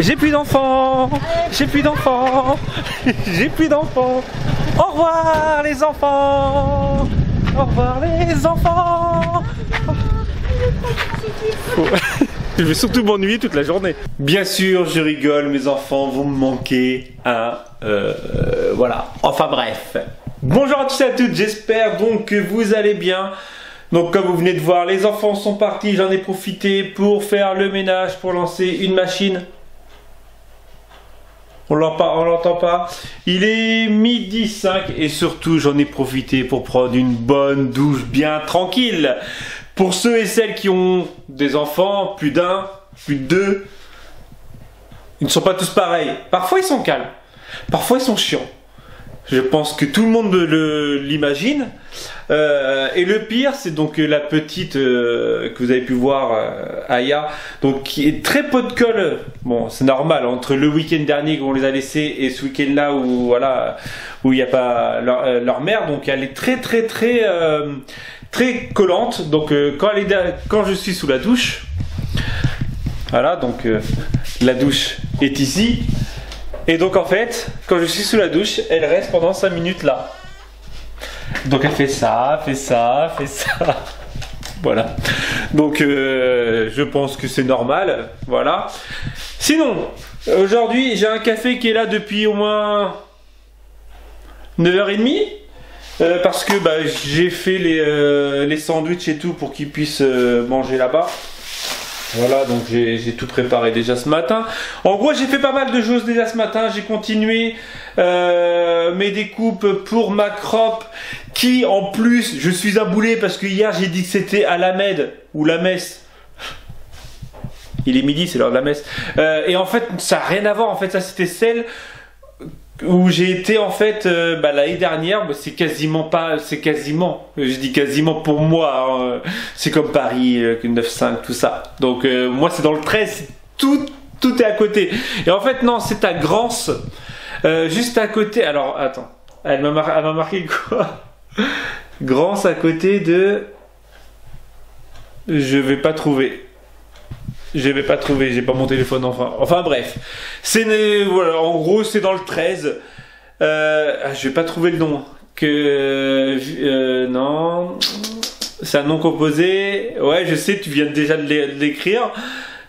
J'ai plus d'enfants. J'ai plus d'enfants. J'ai plus d'enfants. Au revoir les enfants. Au revoir les enfants. Je vais surtout m'ennuyer toute la journée. Bien sûr, je rigole, mes enfants, vous me manquez. Hein, voilà. Enfin bref. Bonjour à tous et à toutes, j'espère donc que vous allez bien. Donc comme vous venez de voir, les enfants sont partis, j'en ai profité pour faire le ménage, pour lancer une machine. On l'entend pas. Il est 12h05 et surtout j'en ai profité pour prendre une bonne douche bien tranquille. Pour ceux et celles qui ont des enfants, plus d'un, plus de deux, ils ne sont pas tous pareils. Parfois ils sont calmes, parfois ils sont chiants. Je pense que tout le monde l'imagine. Et le pire, c'est donc la petite que vous avez pu voir, Aya, donc qui est très pot de colle. Bon, c'est normal entre le week-end dernier qu'on les a laissés et ce week-end-là où voilà, où il n'y a pas leur mère. Donc elle est très collante. Donc quand je suis sous la douche, voilà, donc la douche est ici. Et donc en fait, quand je suis sous la douche, elle reste pendant 5 minutes là. Donc elle fait ça, fait ça, fait ça. Voilà. Donc je pense que c'est normal. Voilà. Sinon, aujourd'hui, j'ai un café qui est là depuis au moins 9h30. Parce que bah, j'ai fait les sandwichs et tout pour qu'ils puissent manger là-bas. Voilà, donc j'ai tout préparé déjà ce matin. En gros, j'ai fait pas mal de choses déjà ce matin. J'ai continué mes découpes pour ma crop qui, en plus, je suis un boulet parce que hier j'ai dit que c'était à la Med ou la messe. Il est midi, c'est l'heure de la messe. Et en fait, ça n'a rien à voir. En fait, ça c'était celle où j'ai été en fait l'année dernière. Bah, c'est quasiment, je dis quasiment pour moi, hein, c'est comme Paris, 9-5, tout ça. Donc moi c'est dans le 13, tout est à côté. Et en fait non, c'est à Grance, juste à côté. Alors attends, elle m'a marqué quoi? Grance à côté de... Je vais pas trouver, j'ai pas mon téléphone enfin bref. Voilà, en gros c'est dans le 13. Je vais pas trouver le nom. Non. C'est un nom composé. Ouais, je sais, tu viens déjà de l'écrire.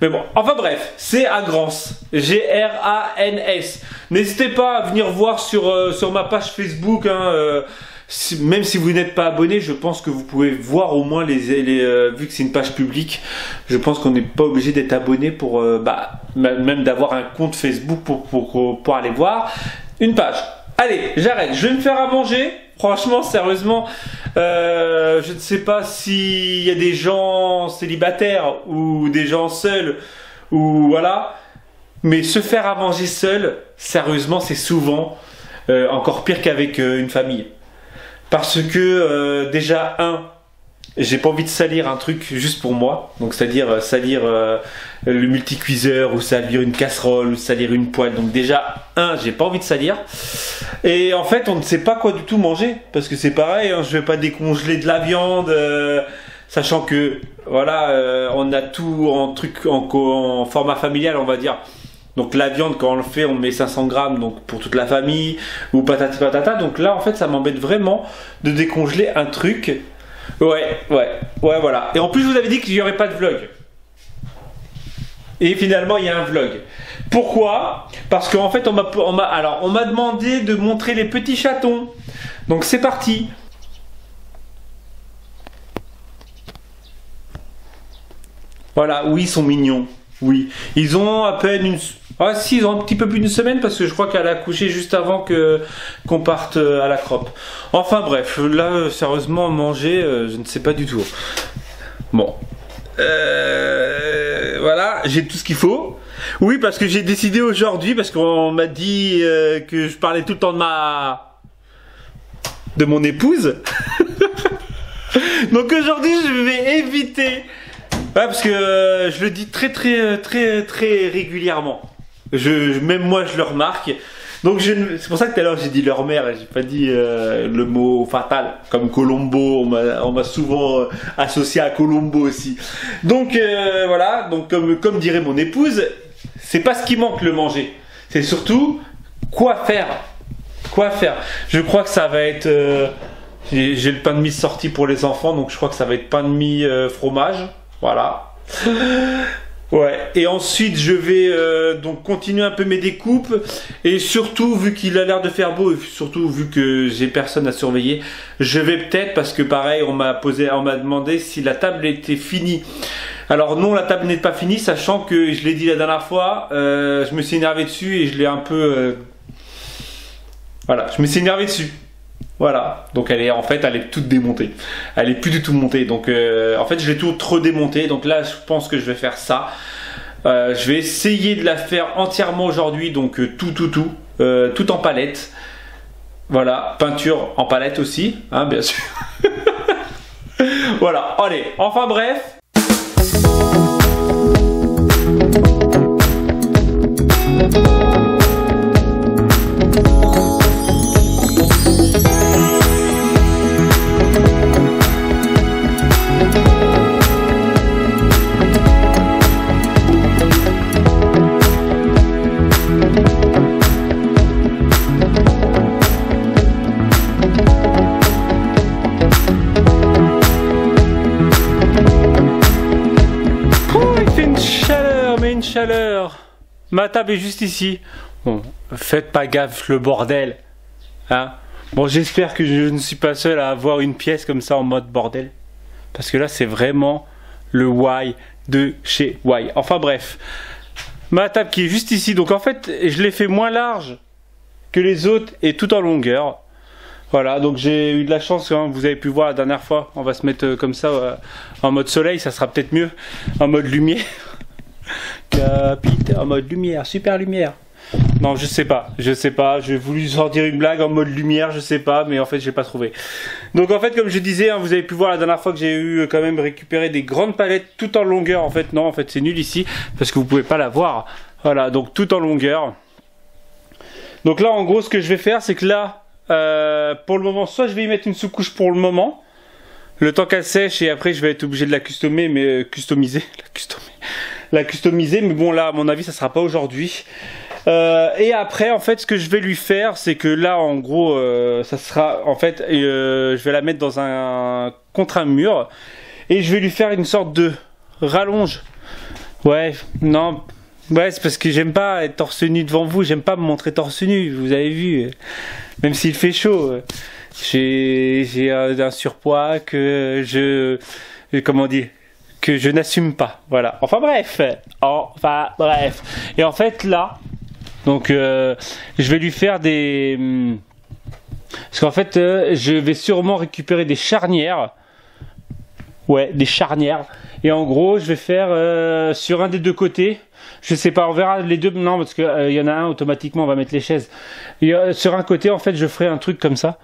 Mais bon, enfin bref, c'est à Grance. G-R-A-N-S. N'hésitez pas à venir voir sur ma page Facebook, hein, même si vous n'êtes pas abonné, je pense que vous pouvez voir au moins vu que c'est une page publique, je pense qu'on n'est pas obligé d'être abonné pour même d'avoir un compte Facebook pour aller voir une page. Allez, j'arrête, je vais me faire à manger. Franchement, sérieusement, je ne sais pas s'il y a des gens célibataires ou des gens seuls, ou voilà, mais se faire à manger seul, sérieusement, c'est souvent encore pire qu'avec une famille. Parce que déjà, j'ai pas envie de salir un truc juste pour moi, donc c'est-à-dire salir le multicuiseur ou salir une casserole ou salir une poêle. Donc déjà, j'ai pas envie de salir. Et en fait, on ne sait pas quoi du tout manger, parce que c'est pareil, hein, je vais pas décongeler de la viande, sachant que voilà, on a tout en format familial, on va dire. Donc la viande, quand on le fait, on met 500 grammes donc pour toute la famille, ou patati patata. Donc là, en fait, ça m'embête vraiment de décongeler un truc. Ouais, voilà. Et en plus, je vous avais dit qu'il n'y aurait pas de vlog. Et finalement, il y a un vlog. Pourquoi? Parce qu'en fait, on m'a demandé de montrer les petits chatons. Donc c'est parti. Voilà, oui, ils sont mignons. Oui, ils ont à peine une... Ah si, ils ont un petit peu plus d'une semaine parce que je crois qu'elle a accouché juste avant qu'on parte à la crop. Enfin bref, là, sérieusement, manger, je ne sais pas du tout. Bon. Voilà, j'ai tout ce qu'il faut. Oui, parce que j'ai décidé aujourd'hui, parce qu'on m'a dit que je parlais tout le temps de mon épouse. Donc aujourd'hui, je vais éviter... Ouais, parce que je le dis très régulièrement. Même moi, je le remarque. Donc c'est pour ça que tout à l'heure j'ai dit leur mère, j'ai pas dit le mot fatal comme Colombo. On m'a souvent associé à Colombo aussi. Donc voilà, donc comme dirait mon épouse, c'est pas ce qui manque le manger. C'est surtout quoi faire. Quoi faire. Je crois que ça va être... j'ai le pain de mie sorti pour les enfants, donc je crois que ça va être pain de mie fromage. Voilà. Ouais. Et ensuite, je vais donc continuer un peu mes découpes. Et surtout, vu qu'il a l'air de faire beau, et surtout vu que j'ai personne à surveiller, je vais peut-être, parce que pareil, on m'a demandé si la table était finie. Alors non, la table n'est pas finie, sachant que je l'ai dit la dernière fois, je me suis énervé dessus et je l'ai un peu... Voilà, je me suis énervé dessus. Voilà, donc elle est toute démontée. Elle est plus du tout montée. Donc en fait, je l'ai tout redémontée. Donc là, je pense que je vais faire ça. Je vais essayer de la faire entièrement aujourd'hui. Donc tout en palette. Voilà, peinture en palette aussi, hein, bien sûr. Voilà, allez, enfin bref. Chaleur. Ma table est juste ici. Bon, faites pas gaffe le bordel. Hein? Bon, j'espère que je ne suis pas seul à avoir une pièce comme ça en mode bordel. Parce que là, c'est vraiment le Y de chez Y. Enfin bref. Ma table qui est juste ici. Donc en fait, je l'ai fait moins large que les autres et tout en longueur. Voilà, donc j'ai eu de la chance, hein, vous avez pu voir la dernière fois. On va se mettre comme ça en mode soleil, ça sera peut-être mieux. En mode lumière. Capitaine en mode lumière, super lumière. Non, je sais pas, j'ai voulu sortir une blague en mode lumière, je sais pas, mais en fait j'ai pas trouvé. Donc en fait, comme je disais, hein, vous avez pu voir la dernière fois que j'ai eu quand même récupéré des grandes palettes tout en longueur. En fait non, en fait c'est nul ici parce que vous pouvez pas la voir. Voilà, donc tout en longueur. Donc là en gros ce que je vais faire, c'est que là pour le moment, soit je vais y mettre une sous-couche pour le moment, le temps qu'elle sèche, et après je vais être obligé de la customiser, mais mais bon là à mon avis ça sera pas aujourd'hui. Et après en fait ce que je vais lui faire, c'est que là en gros ça sera en fait je vais la mettre dans contre un mur et je vais lui faire une sorte de rallonge. Ouais, non, ouais, c'est parce que j'aime pas être torse nu devant vous, j'aime pas me montrer torse nu, vous avez vu, même s'il fait chaud. J'ai un surpoids que comment dire, que je n'assume pas. Voilà. Enfin bref. Et en fait là, donc je vais lui faire des... Parce qu'en fait je vais sûrement récupérer des charnières. Ouais, des charnières. Et en gros je vais faire sur un des deux côtés. Je sais pas, on verra les deux. Non, parce que y en a un automatiquement, on va mettre les chaises. Et, sur un côté en fait je ferai un truc comme ça.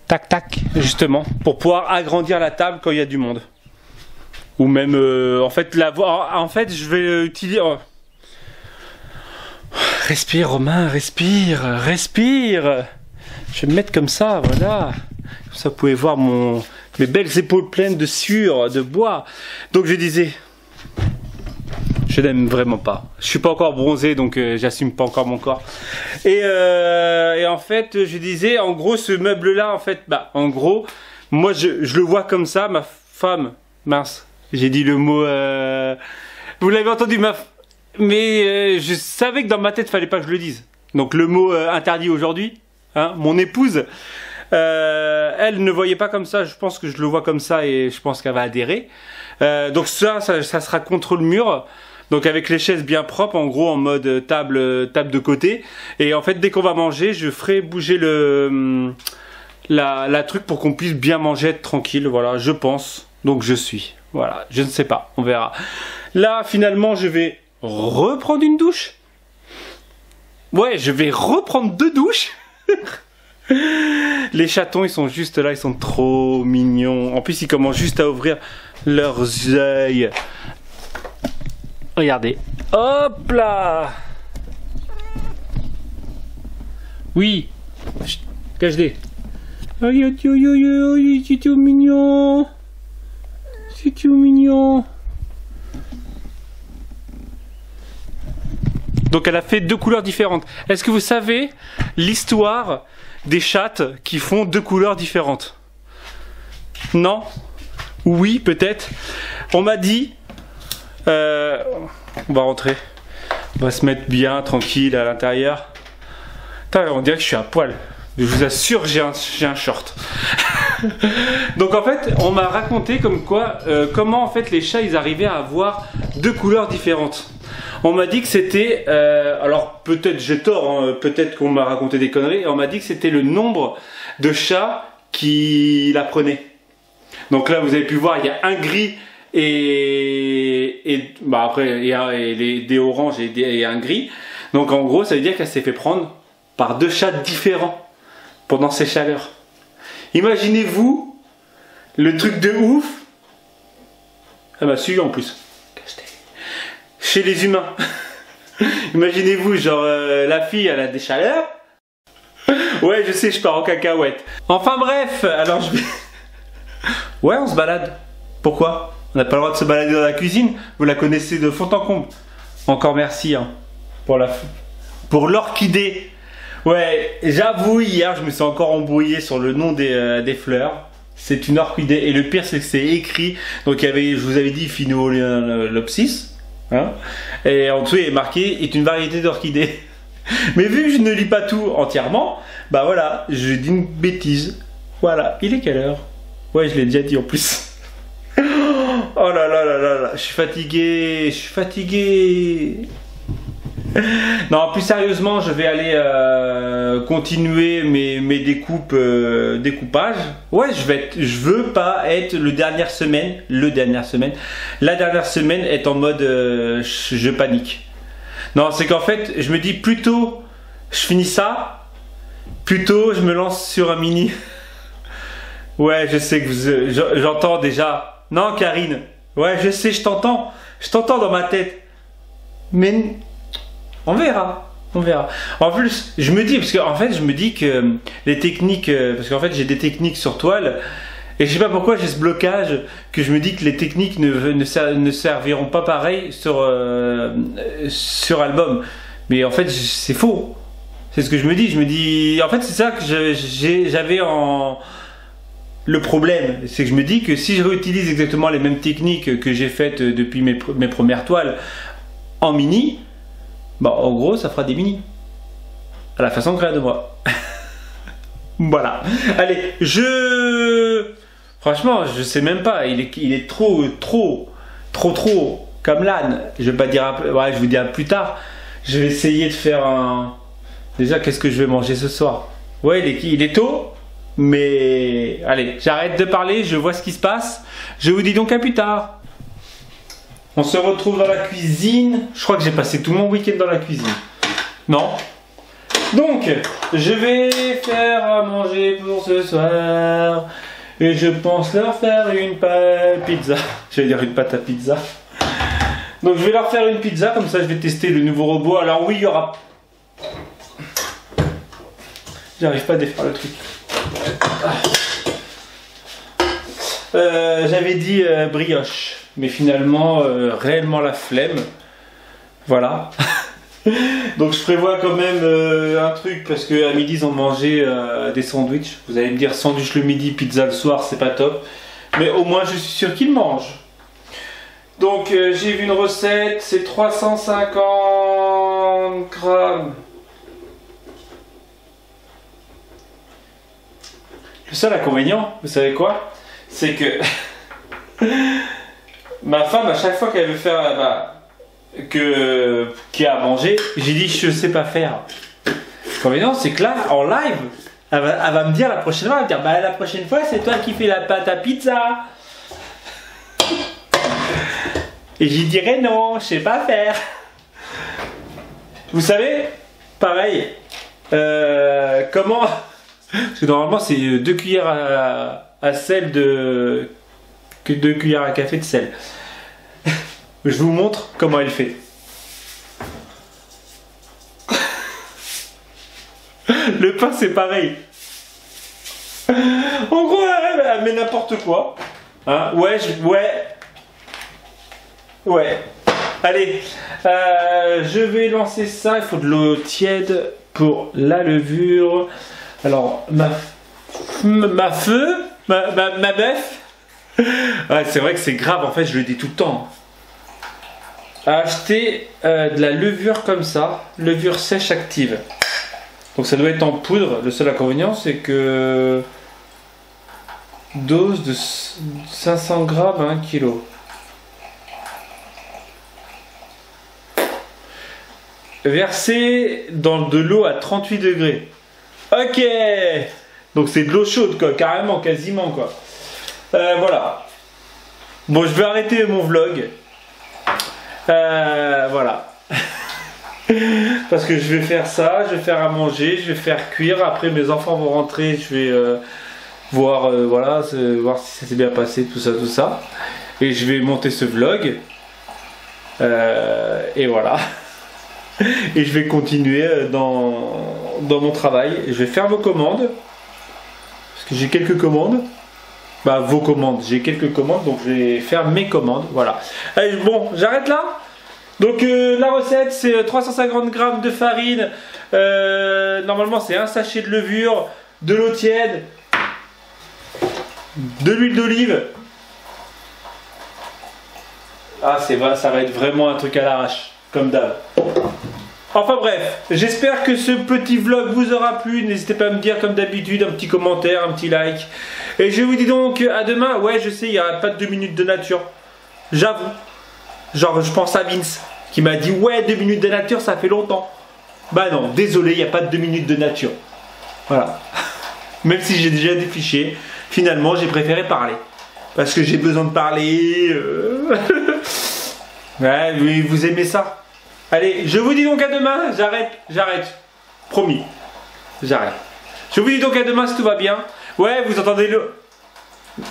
Tac tac, justement, pour pouvoir agrandir la table quand il y a du monde. Ou même, en fait, je vais utiliser... Oh. Respire, Romain, respire. Je vais me mettre comme ça, voilà. Comme ça, vous pouvez voir mes belles épaules pleines de sueur, de bois. Donc, je disais... Je n'aime vraiment pas. Je suis pas encore bronzé, donc j'assume pas encore mon corps. Et en fait, je disais, en gros, ce meuble-là, en fait, en gros, moi, je le vois comme ça. Ma femme, mince, j'ai dit le mot. Vous l'avez entendu, mais je savais que dans ma tête, fallait pas que je le dise. Donc le mot interdit aujourd'hui. Hein, mon épouse, elle ne voyait pas comme ça. Je pense que je le vois comme ça et je pense qu'elle va adhérer. Donc ça sera contre le mur. Donc avec les chaises bien propres, en gros en mode table de côté. Et en fait dès qu'on va manger, je ferai bouger la truc pour qu'on puisse bien manger, être tranquille. Voilà, je pense. Donc je suis. Voilà, je ne sais pas, on verra. Là finalement je vais reprendre une douche. Ouais, je vais reprendre 2 douches. Les chatons ils sont juste là, ils sont trop mignons. En plus ils commencent juste à ouvrir leurs yeux. Regardez. Hop là. Oui. Cache-les. Aïe, c'est tout mignon. C'est tout mignon. Donc elle a fait 2 couleurs différentes. Est-ce que vous savez l'histoire des chattes qui font 2 couleurs différentes? Non? Oui, peut-être. On m'a dit... on va rentrer. On va se mettre bien, tranquille à l'intérieur. On dirait que je suis à poil. Je vous assure, j'ai un short. Donc en fait, on m'a raconté comme quoi, comment en fait les chats ils arrivaient à avoir 2 couleurs différentes. On m'a dit que c'était, alors peut-être j'ai tort, hein, peut-être qu'on m'a raconté des conneries. On m'a dit que c'était le nombre de chats qui la prenaient. Donc là, vous avez pu voir, il y a un gris et bah après il y a des oranges et un gris. Donc en gros, ça veut dire qu'elle s'est fait prendre par 2 chats différents pendant ces chaleurs. Imaginez-vous le truc de ouf. Ah bah celui en plus. Chez les humains. Imaginez-vous, genre la fille elle a des chaleurs. Ouais, je sais, je pars en cacahuète. Enfin bref, alors je vais... Ouais, on se balade. Pourquoi? On n'a pas le droit de se balader dans la cuisine. Vous la connaissez de fond en comble. Encore merci hein, pour l'orchidée. Ouais, j'avoue, hier je me suis encore embrouillé sur le nom des fleurs. C'est une orchidée et le pire c'est que c'est écrit. Donc il y avait, je vous avais dit Phoenolopsis, hein, et en dessous il est marqué est une variété d'orchidées. Mais vu que je ne lis pas tout entièrement, bah voilà, je dis une bêtise. Voilà, il est quelle heure? Ouais, je l'ai déjà dit en plus. Oh là là là là là, je suis fatigué, je suis fatigué. Non, plus sérieusement, je vais aller continuer mes découpages. Ouais, je veux pas être la dernière semaine être en mode je panique. Non, c'est qu'en fait, je me dis plutôt je finis ça, plutôt je me lance sur un mini. Ouais, je sais que j'entends déjà. Non, Karine. Ouais, je sais, je t'entends dans ma tête. Mais on verra, on verra. En plus, je me dis, parce qu'en fait, je me dis que les techniques, parce qu'en fait, j'ai des techniques sur toile, et je sais pas pourquoi j'ai ce blocage, que je me dis que les techniques ne serviront pas pareil sur album. Mais en fait, c'est faux. C'est ce que je me dis, en fait, c'est ça que j'avais en... Le problème, c'est que je me dis que si je réutilise exactement les mêmes techniques que j'ai faites depuis mes premières toiles en mini, bah en gros ça fera des mini à la façon créée de moi. Voilà. Allez, franchement je sais même pas, il est trop comme l'âne. Je vais pas dire ouais, je vous dis à plus tard. Je vais essayer de faire un... Déjà qu'est-ce que je vais manger ce soir? Ouais, il est tôt, mais allez, j'arrête de parler, je vois ce qui se passe. Je vous dis donc à plus tard. On se retrouve dans la cuisine. Je crois que j'ai passé tout mon week-end dans la cuisine. Non. Donc, je vais faire à manger pour ce soir. Et je pense leur faire une pizza. J'allais dire une pâte à pizza. Donc, je vais leur faire une pizza. Comme ça, je vais tester le nouveau robot. Alors oui, il y aura... J'arrive pas à défaire le truc. J'avais dit brioche. Mais finalement, réellement la flemme. Voilà. Donc je prévois quand même un truc, parce qu'à midi ils ont mangé des sandwichs. Vous allez me dire sandwich le midi, pizza le soir, c'est pas top. Mais au moins je suis sûr qu'ils mangent. Donc j'ai vu une recette, c'est 350 grammes. Le seul inconvénient, vous savez quoi? C'est que... Ma femme, à chaque fois qu'elle veut faire qui a à manger, j'ai dit je sais pas faire. L'inconvénient c'est que là, en live, elle va me dire la prochaine fois, elle va me dire bah la prochaine fois c'est toi qui fais la pâte à pizza. Et j'y dirais non, je sais pas faire. Vous savez, pareil, comment... Parce que normalement c'est 2 cuillères à sel de... que 2 cuillères à café de sel. Je vous montre comment elle fait. Le pain c'est pareil. En gros elle met n'importe quoi. Hein, ouais. Allez, je vais lancer ça. Il faut de l'eau tiède pour la levure. Alors, ma bœuf. Ouais, c'est vrai que c'est grave, en fait, je le dis tout le temps. Acheter de la levure comme ça, levure sèche active. Donc ça doit être en poudre. Le seul inconvénient, c'est que dose de 500 grammes à 1 kg. Verser dans de l'eau à 38 degrés. Ok. Donc c'est de l'eau chaude, quoi, carrément, quasiment, quoi. Voilà. Bon, je vais arrêter mon vlog. Voilà. Parce que je vais faire ça, je vais faire à manger, je vais faire cuire. Après, mes enfants vont rentrer, je vais voir, voilà, voir si ça s'est bien passé, tout ça, tout ça. Et je vais monter ce vlog. Et voilà. Et je vais continuer dans mon travail. Je vais faire vos commandes. Parce que j'ai quelques commandes. Bah, vos commandes. J'ai quelques commandes, donc je vais faire mes commandes. Voilà. Allez, bon, j'arrête là. Donc la recette, c'est 350 g de farine. Normalement, c'est un sachet de levure, de l'eau tiède, de l'huile d'olive. Ah, c'est vrai, ça va être vraiment un truc à l'arrache, comme d'hab. Enfin bref, j'espère que ce petit vlog vous aura plu. N'hésitez pas à me dire comme d'habitude, un petit commentaire, un petit like. Et je vous dis donc à demain. Ouais, je sais, il n'y aura pas de 2 minutes de nature. J'avoue. Genre, je pense à Vince, qui m'a dit, ouais, 2 minutes de nature, ça fait longtemps. Bah non, désolé, il n'y a pas de 2 minutes de nature. Voilà. Même si j'ai déjà des fichiers, finalement, j'ai préféré parler. Parce que j'ai besoin de parler. Ouais, oui, vous aimez ça? Allez, je vous dis donc à demain. J'arrête. Promis. J'arrête. Je vous dis donc à demain si tout va bien. Ouais, vous entendez l'eau.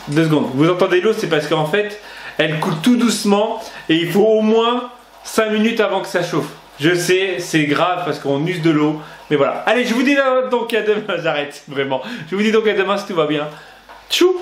2 secondes. Vous entendez l'eau, c'est parce qu'en fait, elle coule tout doucement. Et il faut au moins 5 minutes avant que ça chauffe. Je sais, c'est grave parce qu'on use de l'eau. Mais voilà. Allez, je vous dis donc à demain. J'arrête, vraiment. Je vous dis donc à demain si tout va bien. Tchou!